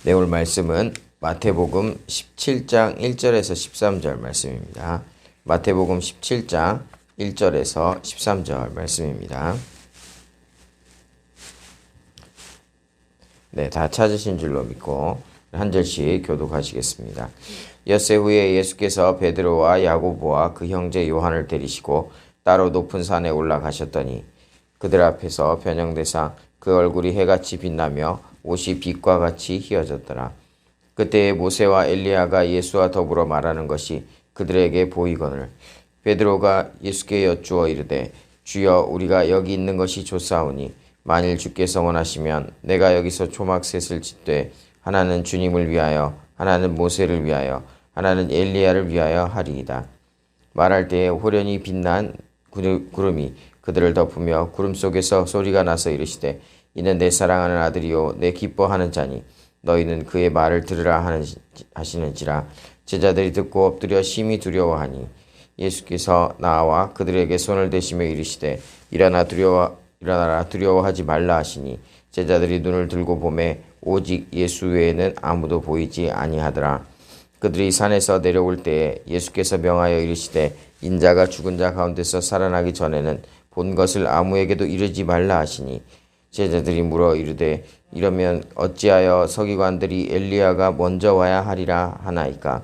네, 오늘 말씀은 마태복음 17장 1절에서 13절 말씀입니다. 마태복음 17장 1절에서 13절 말씀입니다. 네, 다 찾으신 줄로 믿고 한 절씩 교독하시겠습니다. 엿새 후에 예수께서 베드로와 야고보와 그 형제 요한을 데리시고 따로 높은 산에 올라가셨더니 그들 앞에서 변형되사 그 얼굴이 해같이 빛나며 옷이 빛과 같이 휘어졌더라. 그때에 모세와 엘리야가 예수와 더불어 말하는 것이 그들에게 보이거늘 베드로가 예수께 여쭈어 이르되 주여 우리가 여기 있는 것이 좋사오니 만일 주께서 원하시면 내가 여기서 초막셋을 짓되 하나는 주님을 위하여 하나는 모세를 위하여 하나는 엘리야를 위하여 하리이다. 말할 때에 호련히 빛난 구름이 그들을 덮으며 구름 속에서 소리가 나서 이르시되 이는 내 사랑하는 아들이요 내 기뻐하는 자니 너희는 그의 말을 들으라 하시는지라. 제자들이 듣고 엎드려 심히 두려워하니 예수께서 나와 그들에게 손을 대시며 이르시되 일어나라 두려워하지 말라 하시니 제자들이 눈을 들고 보매 오직 예수 외에는 아무도 보이지 아니하더라. 그들이 산에서 내려올 때에 예수께서 명하여 이르시되 인자가 죽은 자 가운데서 살아나기 전에는 본 것을 아무에게도 이르지 말라 하시니 제자들이 물어 이르되 이러면 어찌하여 서기관들이 엘리야가 먼저 와야 하리라 하나이까.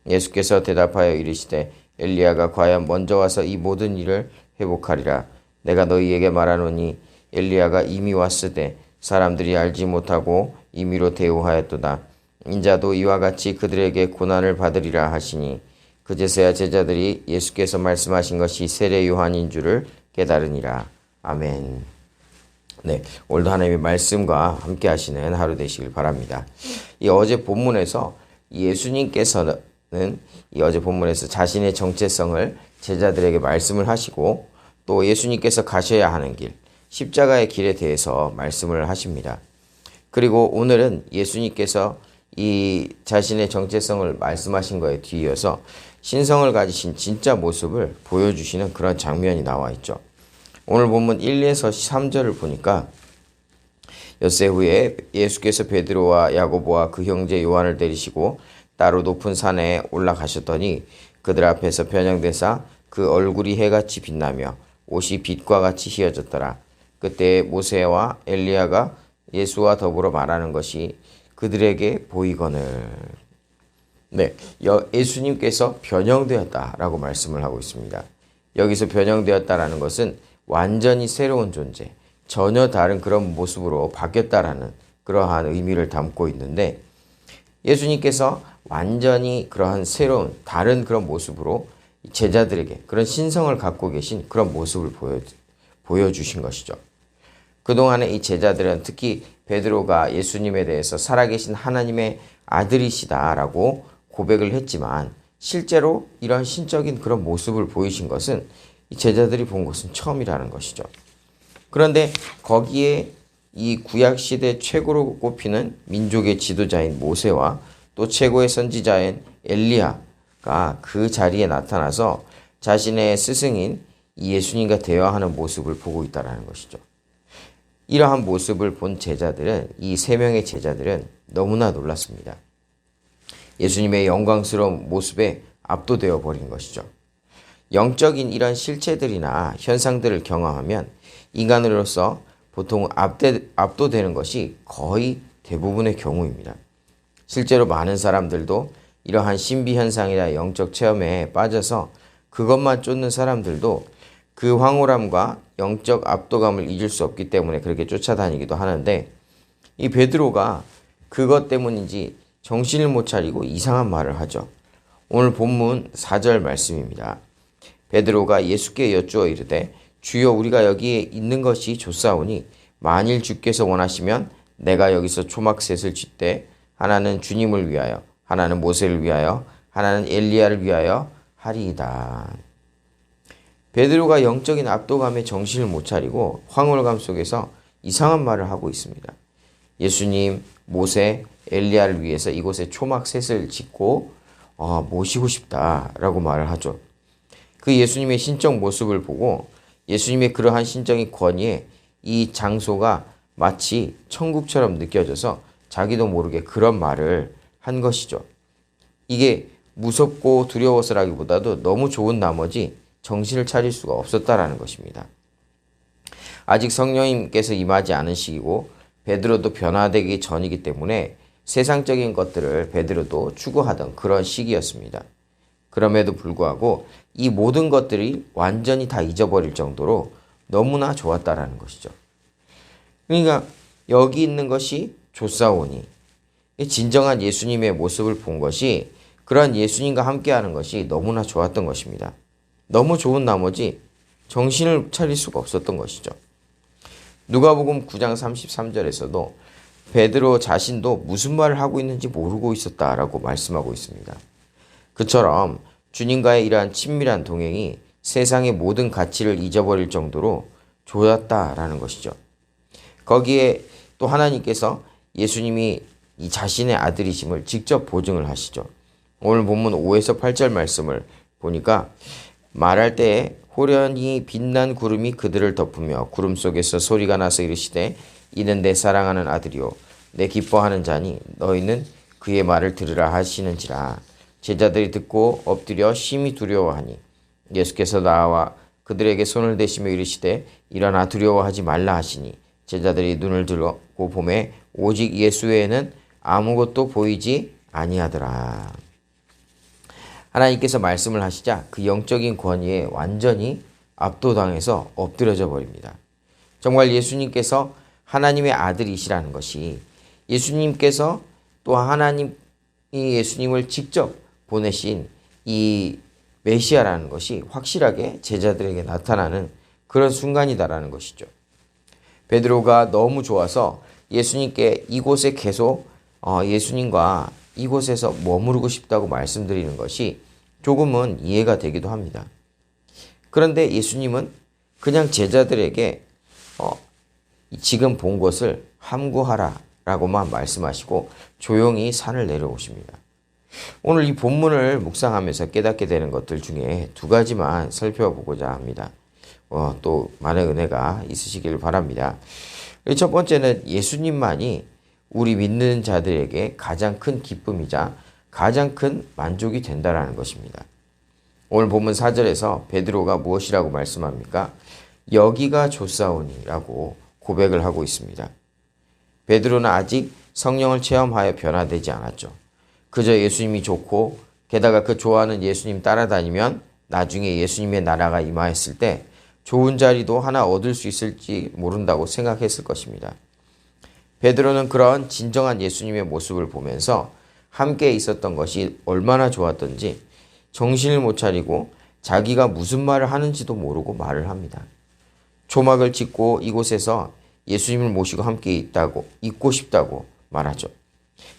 예수께서 대답하여 이르시되 엘리야가 과연 먼저 와서 이 모든 일을 회복하리라. 내가 너희에게 말하노니 엘리야가 이미 왔으되 사람들이 알지 못하고 임의로 대우하였도다. 인자도 이와 같이 그들에게 고난을 받으리라 하시니 그제서야 제자들이 예수께서 말씀하신 것이 세례 요한인 줄을 깨달으니라. 아멘. 네, 오늘도 하나님의 말씀과 함께 하시는 하루 되시길 바랍니다. 이 어제 본문에서 예수님께서는 이 어제 본문에서 자신의 정체성을 제자들에게 말씀을 하시고 또 예수님께서 가셔야 하는 길, 십자가의 길에 대해서 말씀을 하십니다. 그리고 오늘은 예수님께서 이 자신의 정체성을 말씀하신 거에 뒤이어서 신성을 가지신 진짜 모습을 보여주시는 그런 장면이 나와 있죠. 오늘 본문 1에서 3절을 보니까 엿새 후에 예수께서 베드로와 야고보와 그 형제 요한을 데리시고 따로 높은 산에 올라가셨더니 그들 앞에서 변형되사 그 얼굴이 해같이 빛나며 옷이 빛과 같이 휘어졌더라. 그때 모세와 엘리야가 예수와 더불어 말하는 것이 그들에게 보이거늘. 네, 예수님께서 변형되었다라고 말씀을 하고 있습니다. 여기서 변형되었다라는 것은 완전히 새로운 존재, 전혀 다른 그런 모습으로 바뀌었다라는 그러한 의미를 담고 있는데 예수님께서 완전히 그러한 새로운 다른 그런 모습으로 제자들에게 그런 신성을 갖고 계신 그런 모습을 보여주신 것이죠. 그동안에 이 제자들은 특히 베드로가 예수님에 대해서 살아계신 하나님의 아들이시다라고 고백을 했지만 실제로 이런 신적인 그런 모습을 보이신 것은 이 제자들이 본 것은 처음이라는 것이죠. 그런데 거기에 이 구약시대 최고로 꼽히는 민족의 지도자인 모세와 또 최고의 선지자인 엘리야가 그 자리에 나타나서 자신의 스승인 예수님과 대화하는 모습을 보고 있다는 것이죠. 이러한 모습을 본 제자들은, 이 세 명의 제자들은 너무나 놀랐습니다. 예수님의 영광스러운 모습에 압도되어 버린 것이죠. 영적인 이런 실체들이나 현상들을 경험하면 인간으로서 보통 압도되는 것이 거의 대부분의 경우입니다. 실제로 많은 사람들도 이러한 신비현상이나 영적 체험에 빠져서 그것만 쫓는 사람들도 그 황홀함과 영적 압도감을 잊을 수 없기 때문에 그렇게 쫓아다니기도 하는데 이 베드로가 그것 때문인지 정신을 못 차리고 이상한 말을 하죠. 오늘 본문 4절 말씀입니다. 베드로가 예수께 여쭈어 이르되 주여 우리가 여기에 있는 것이 좋사오니 만일 주께서 원하시면 내가 여기서 초막셋을 짓되 하나는 주님을 위하여 하나는 모세를 위하여 하나는 엘리야를 위하여 하리이다. 베드로가 영적인 압도감에 정신을 못 차리고 황홀감 속에서 이상한 말을 하고 있습니다. 예수님, 모세, 엘리야를 위해서 이곳에 초막셋을 짓고 모시고 싶다라고 말을 하죠. 그 예수님의 신적 모습을 보고 예수님의 그러한 신적인 권위에 이 장소가 마치 천국처럼 느껴져서 자기도 모르게 그런 말을 한 것이죠. 이게 무섭고 두려워서라기보다도 너무 좋은 나머지 정신을 차릴 수가 없었다라는 것입니다. 아직 성령님께서 임하지 않은 시기고 베드로도 변화되기 전이기 때문에 세상적인 것들을 베드로도 추구하던 그런 시기였습니다. 그럼에도 불구하고 이 모든 것들이 완전히 다 잊어버릴 정도로 너무나 좋았다라는 것이죠. 그러니까 여기 있는 것이 좋사오니 진정한 예수님의 모습을 본 것이 그러한 예수님과 함께하는 것이 너무나 좋았던 것입니다. 너무 좋은 나머지 정신을 차릴 수가 없었던 것이죠. 누가복음 9장 33절에서도 베드로 자신도 무슨 말을 하고 있는지 모르고 있었다라고 말씀하고 있습니다. 그처럼 주님과의 이러한 친밀한 동행이 세상의 모든 가치를 잊어버릴 정도로 좋았다라는 것이죠. 거기에 또 하나님께서 예수님이 이 자신의 아들이심을 직접 보증을 하시죠. 오늘 본문 5에서 8절 말씀을 보니까 말할 때에 호련히 빛난 구름이 그들을 덮으며 구름 속에서 소리가 나서 이르시되 이는 내 사랑하는 아들이요 내 기뻐하는 자니 너희는 그의 말을 들으라 하시는지라. 제자들이 듣고 엎드려 심히 두려워하니 예수께서 나와 그들에게 손을 대시며 이르시되 일어나 두려워하지 말라 하시니 제자들이 눈을 들고 보매 오직 예수 외에는 아무것도 보이지 아니하더라. 하나님께서 말씀을 하시자 그 영적인 권위에 완전히 압도당해서 엎드려져 버립니다. 정말 예수님께서 하나님의 아들이시라는 것이 예수님께서 또 하나님이 예수님을 직접 보내신 이 메시아라는 것이 확실하게 제자들에게 나타나는 그런 순간이다라는 것이죠. 베드로가 너무 좋아서 예수님께 이곳에 계속 예수님과 이곳에서 머무르고 싶다고 말씀드리는 것이 조금은 이해가 되기도 합니다. 그런데 예수님은 그냥 제자들에게 지금 본 것을 함구하라 라고만 말씀하시고 조용히 산을 내려오십니다. 오늘 이 본문을 묵상하면서 깨닫게 되는 것들 중에 두 가지만 살펴보고자 합니다. 또 많은 은혜가 있으시길 바랍니다. 첫 번째는 예수님만이 우리 믿는 자들에게 가장 큰 기쁨이자 가장 큰 만족이 된다라는 것입니다. 오늘 본문 4절에서 베드로가 무엇이라고 말씀합니까? 여기가 좋사오니라고 고백을 하고 있습니다. 베드로는 아직 성령을 체험하여 변화되지 않았죠. 그저 예수님이 좋고 게다가 그 좋아하는 예수님 따라다니면 나중에 예수님의 나라가 임하였을 때 좋은 자리도 하나 얻을 수 있을지 모른다고 생각했을 것입니다. 베드로는 그런 진정한 예수님의 모습을 보면서 함께 있었던 것이 얼마나 좋았던지 정신을 못 차리고 자기가 무슨 말을 하는지도 모르고 말을 합니다. 초막을 짓고 이곳에서 예수님을 모시고 함께 있고 싶다고 말하죠.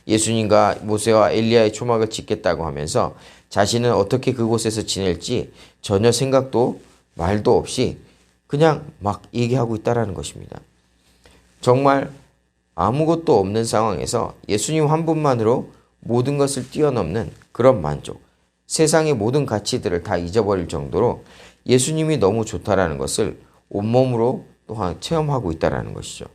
예수님과 모세와 엘리야의 초막을 짓겠다고 하면서 자신은 어떻게 그곳에서 지낼지 전혀 생각도 말도 없이 그냥 막 얘기하고 있다라는 것입니다. 정말 아무것도 없는 상황에서 예수님 한 분만으로 모든 것을 뛰어넘는 그런 만족, 세상의 모든 가치들을 다 잊어버릴 정도로 예수님이 너무 좋다라는 것을 온몸으로 또한 체험하고 있다라는 것이죠.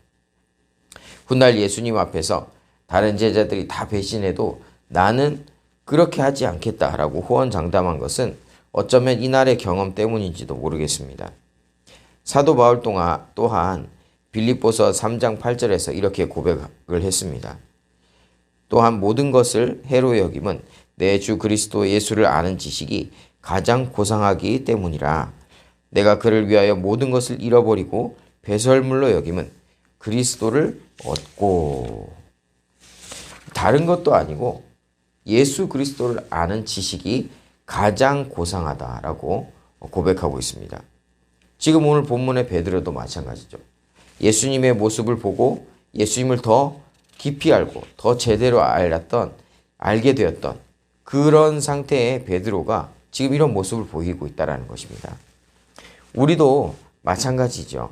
훗날 예수님 앞에서 다른 제자들이 다 배신해도 나는 그렇게 하지 않겠다라고 호언장담한 것은 어쩌면 이날의 경험 때문인지도 모르겠습니다. 사도 바울 또한 빌립보서 3장 8절에서 이렇게 고백을 했습니다. 또한 모든 것을 해로 여김은 내 주 그리스도 예수를 아는 지식이 가장 고상하기 때문이라. 내가 그를 위하여 모든 것을 잃어버리고 배설물로 여김은 그리스도를 얻고. 다른 것도 아니고 예수 그리스도를 아는 지식이 가장 고상하다라고 고백하고 있습니다. 지금 오늘 본문의 베드로도 마찬가지죠. 예수님의 모습을 보고 예수님을 더 깊이 알고 더 제대로 알게 되었던 그런 상태의 베드로가 지금 이런 모습을 보이고 있다는 것입니다. 우리도 마찬가지죠.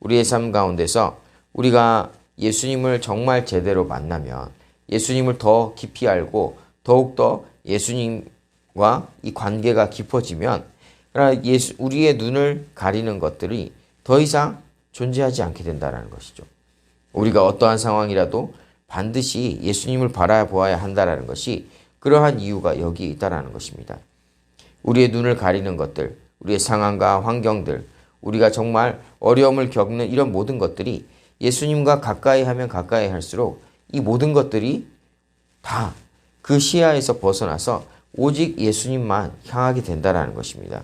우리의 삶 가운데서 우리가 예수님을 정말 제대로 만나면 예수님을 더 깊이 알고 더욱더 예수님과 이 관계가 깊어지면 우리의 눈을 가리는 것들이 더 이상 존재하지 않게 된다는 것이죠. 우리가 어떠한 상황이라도 반드시 예수님을 바라보아야 한다라는 것이 그러한 이유가 여기에 있다라는 것입니다. 우리의 눈을 가리는 것들, 우리의 상황과 환경들, 우리가 정말 어려움을 겪는 이런 모든 것들이 예수님과 가까이 하면 가까이 할수록 이 모든 것들이 다 그 시야에서 벗어나서 오직 예수님만 향하게 된다는 것입니다.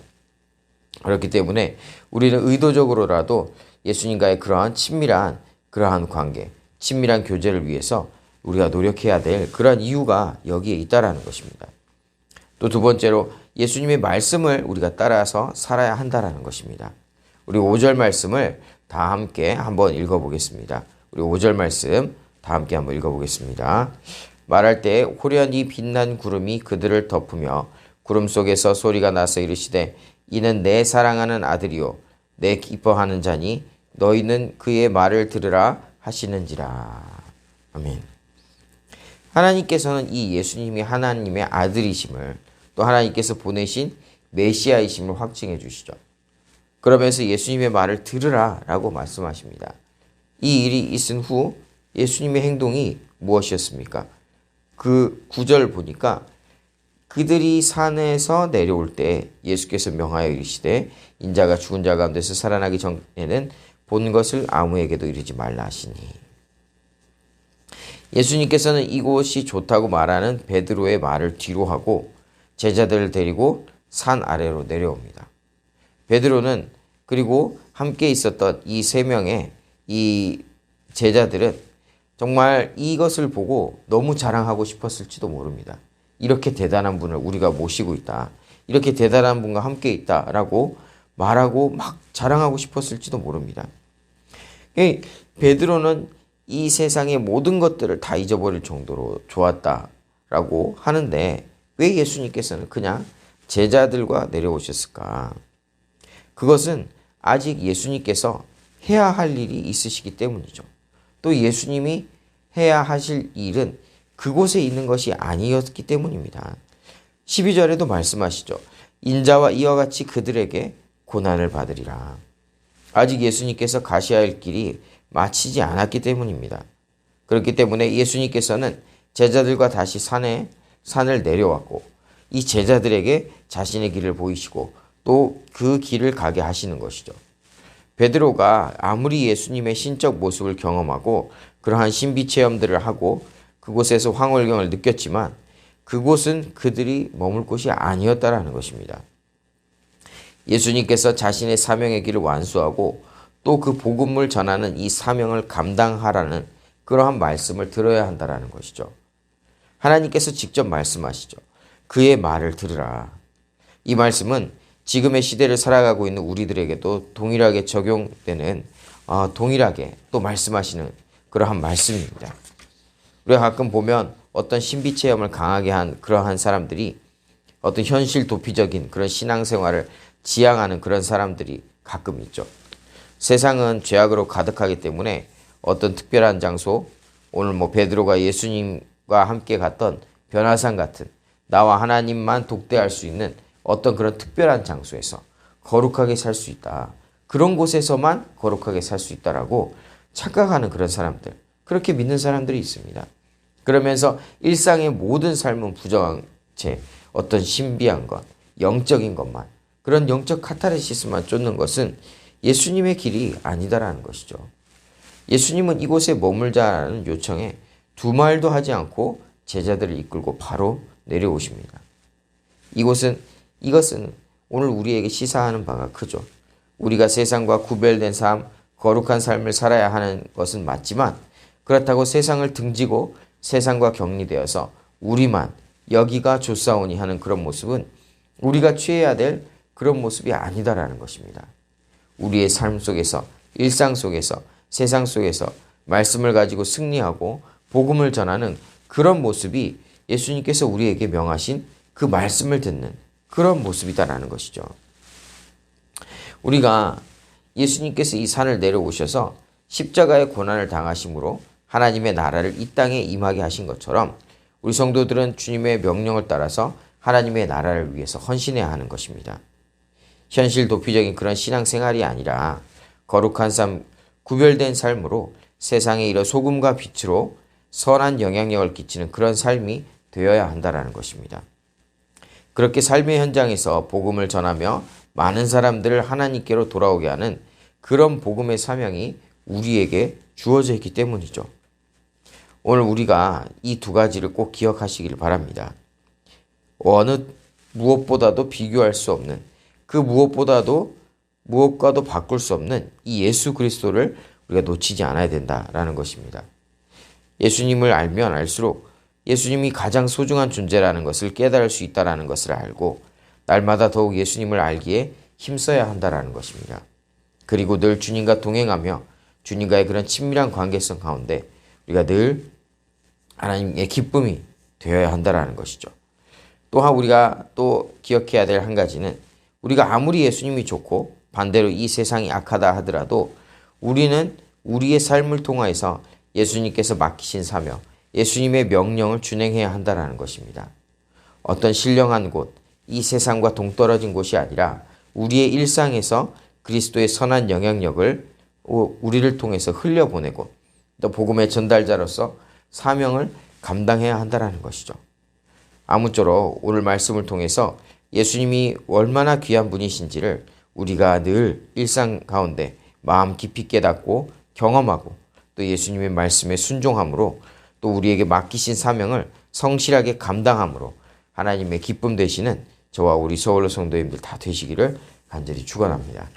그렇기 때문에 우리는 의도적으로라도 예수님과의 그러한 친밀한 그러한 관계, 친밀한 교제를 위해서 우리가 노력해야 될 그러한 이유가 여기에 있다는 것입니다. 또 두 번째로 예수님의 말씀을 우리가 따라서 살아야 한다는 것입니다. 우리 5절 말씀을 다 함께 한번 읽어보겠습니다. 우리 5절 말씀 다 함께 한번 읽어보겠습니다. 말할 때 호련히 빛난 구름이 그들을 덮으며 구름 속에서 소리가 나서 이르시되 이는 내 사랑하는 아들이요 내 기뻐하는 자니 너희는 그의 말을 들으라 하시는지라. 아멘. 하나님께서는 이 예수님이 하나님의 아들이심을 또 하나님께서 보내신 메시아이심을 확증해 주시죠. 그러면서 예수님의 말을 들으라 라고 말씀하십니다. 이 일이 있은 후 예수님의 행동이 무엇이었습니까? 그 9절 보니까 그들이 산에서 내려올 때 예수께서 명하여 이르시되 인자가 죽은 자 가운데서 살아나기 전에는 본 것을 아무에게도 이르지 말라 하시니. 예수님께서는 이곳이 좋다고 말하는 베드로의 말을 뒤로 하고 제자들을 데리고 산 아래로 내려옵니다. 베드로는 그리고 함께 있었던 이 세 명의 이 제자들은 정말 이것을 보고 너무 자랑하고 싶었을지도 모릅니다. 이렇게 대단한 분을 우리가 모시고 있다. 이렇게 대단한 분과 함께 있다라고 말하고 막 자랑하고 싶었을지도 모릅니다. 베드로는 이 세상의 모든 것들을 다 잊어버릴 정도로 좋았다라고 하는데 왜 예수님께서는 그냥 제자들과 내려오셨을까? 그것은 아직 예수님께서 해야 할 일이 있으시기 때문이죠. 또 예수님이 해야 하실 일은 그곳에 있는 것이 아니었기 때문입니다. 12절에도 말씀하시죠. 인자와 이와 같이 그들에게 고난을 받으리라. 아직 예수님께서 가셔야 할 길이 마치지 않았기 때문입니다. 그렇기 때문에 예수님께서는 제자들과 다시 산을 내려왔고 이 제자들에게 자신의 길을 보이시고 또 그 길을 가게 하시는 것이죠. 베드로가 아무리 예수님의 신적 모습을 경험하고 그러한 신비 체험들을 하고 그곳에서 황홀경을 느꼈지만 그곳은 그들이 머물 곳이 아니었다라는 것입니다. 예수님께서 자신의 사명의 길을 완수하고 또 그 복음을 전하는 이 사명을 감당하라는 그러한 말씀을 들어야 한다라는 것이죠. 하나님께서 직접 말씀하시죠. 그의 말을 들으라. 이 말씀은 지금의 시대를 살아가고 있는 우리들에게도 동일하게 적용되는 동일하게 또 말씀하시는 그러한 말씀입니다. 우리가 가끔 보면 어떤 신비 체험을 강하게 한 그러한 사람들이 어떤 현실 도피적인 그런 신앙생활을 지향하는 그런 사람들이 가끔 있죠. 세상은 죄악으로 가득하기 때문에 어떤 특별한 장소, 오늘 베드로가 예수님과 함께 갔던 변화산 같은 나와 하나님만 독대할 수 있는 어떤 그런 특별한 장소에서 거룩하게 살 수 있다. 그런 곳에서만 거룩하게 살 수 있다라고 착각하는 그런 사람들, 그렇게 믿는 사람들이 있습니다. 그러면서 일상의 모든 삶은 부정한 채 어떤 신비한 것, 영적인 것만, 그런 영적 카타르시스만 쫓는 것은 예수님의 길이 아니다라는 것이죠. 예수님은 이곳에 머물자라는 요청에 두 말도 하지 않고 제자들을 이끌고 바로 내려오십니다. 이것은 오늘 우리에게 시사하는 바가 크죠. 우리가 세상과 구별된 삶, 거룩한 삶을 살아야 하는 것은 맞지만 그렇다고 세상을 등지고 세상과 격리되어서 우리만 여기가 좋사오니 하는 그런 모습은 우리가 취해야 될 그런 모습이 아니다라는 것입니다. 우리의 삶 속에서, 일상 속에서, 세상 속에서 말씀을 가지고 승리하고 복음을 전하는 그런 모습이 예수님께서 우리에게 명하신 그 말씀을 듣는 그런 모습이다라는 것이죠. 우리가 예수님께서 이 산을 내려오셔서 십자가의 고난을 당하심으로 하나님의 나라를 이 땅에 임하게 하신 것처럼 우리 성도들은 주님의 명령을 따라서 하나님의 나라를 위해서 헌신해야 하는 것입니다. 현실 도피적인 그런 신앙생활이 아니라 거룩한 삶, 구별된 삶으로 세상에 이런 소금과 빛으로 선한 영향력을 끼치는 그런 삶이 되어야 한다라는 것입니다. 그렇게 삶의 현장에서 복음을 전하며 많은 사람들을 하나님께로 돌아오게 하는 그런 복음의 사명이 우리에게 주어져 있기 때문이죠. 오늘 우리가 이 두 가지를 꼭 기억하시길 바랍니다. 무엇보다도 비교할 수 없는, 그 무엇과도 바꿀 수 없는 이 예수 그리스도를 우리가 놓치지 않아야 된다라는 것입니다. 예수님을 알면 알수록 예수님이 가장 소중한 존재라는 것을 깨달을 수 있다는 것을 알고 날마다 더욱 예수님을 알기에 힘써야 한다는 것입니다. 그리고 늘 주님과 동행하며 주님과의 그런 친밀한 관계성 가운데 우리가 늘 하나님의 기쁨이 되어야 한다는 것이죠. 또한 우리가 또 기억해야 될 한 가지는 우리가 아무리 예수님이 좋고 반대로 이 세상이 악하다 하더라도 우리는 우리의 삶을 통하여서 예수님께서 맡기신 사명, 예수님의 명령을 준행해야 한다는 것입니다. 어떤 신령한 곳, 이 세상과 동떨어진 곳이 아니라 우리의 일상에서 그리스도의 선한 영향력을 우리를 통해서 흘려보내고 또 복음의 전달자로서 사명을 감당해야 한다는 것이죠. 아무쪼록 오늘 말씀을 통해서 예수님이 얼마나 귀한 분이신지를 우리가 늘 일상 가운데 마음 깊이 깨닫고 경험하고 또 예수님의 말씀에 순종함으로 또 우리에게 맡기신 사명을 성실하게 감당함으로 하나님의 기쁨 되시는 저와 우리 서울로 성도님들 다 되시기를 간절히 축원합니다.